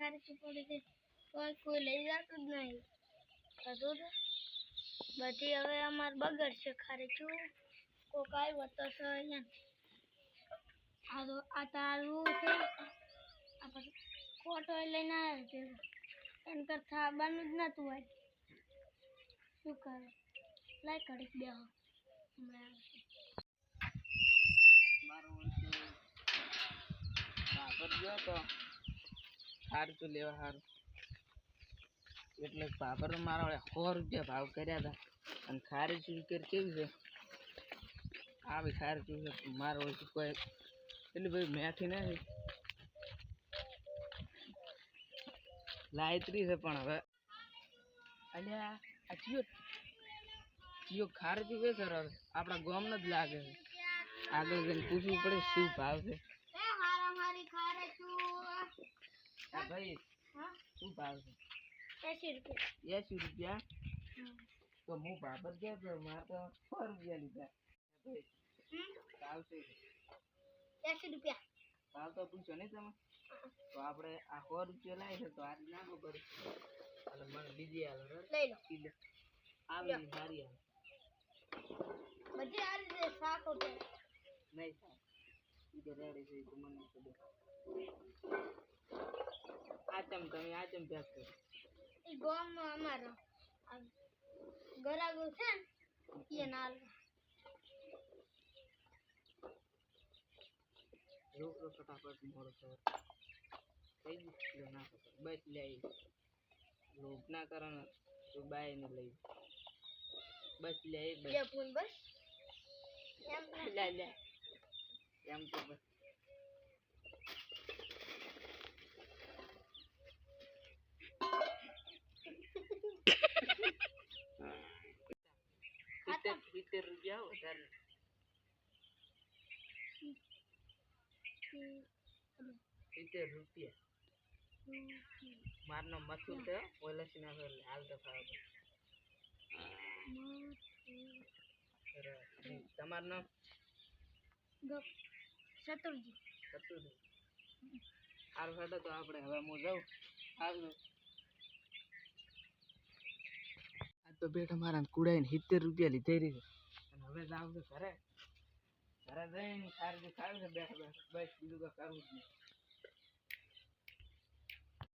ખારી પડી છે કોઈ લઈ જતું જ નહીં કીધું તો બધી હવે અમાર બગડશે ખારી શું કોક આવ્યો તો છે અહીંયા આ તારું છે આ પછી ફોટો લઈને આવ્યો છે એમ કરતા આવવાનું જ નતું હોય શું કરે લાઈ ઘડીક બેહો હમણાં આવશે મારો ગયો તો ખારચું લેવા સારું એટલે ભાભર મારા 100 રૂપિયા ભાવ કર્યા હતા અને ખારીચું કેવી છે આવી ખારીચું છે મારો કોઈ એટલી બધી મેઠી નથી લાયત્રી છે પણ હવે અલ્યા આ ચિયો ખારીચું છે સર આપણા ગામનો જ લાગે છે આગળ જઈને પૂછવું પડે શું ભાવ છે ભાઈ શું ભાવ છે 80 રૂપિયા તો હું બાબર ગયા તો મારે તો 100 રૂપિયા લીધા ભાવ છે 80 રૂપિયા ભાવ તો પૂછો નહીં તમે તો આપણે આ 100 રૂપિયા લાવી છે તો આજ નાખો પડે અને મને બીજી હાલ લઈ લો આવી સારી હાલ બધી આ રીતે શાકો છે નહીં શાક ઈ તો રેડી છે તો મને ખબર આચમ તમે આચમ પેક કરો એ ગામમાં અમારો ગરાગો છે ને એ નાલ રોકડો ફટાફટ મોડો કરો કઈ દીધો ના બસ લઈ લોભ ના કરો ને તો બાય ને લઈ બસ લે બસ ફોન બસ એમ લે એમ તો બસ ₹70 વધારે ₹70 મારનો મથું છે ઓલસી ના હાલ દફા તમાર નામ ચતુરજી હાલ ફાટો તો આપણે હવે હું જાઉં હાલ આ તો બેઠા મારા કુડાઈને ₹70 લીધે રહી અને હવે જાવ તો ઘરે જઈને ખારી ખાવી છે બેઠા બસ બીજું કઈ કરવું જ નહીં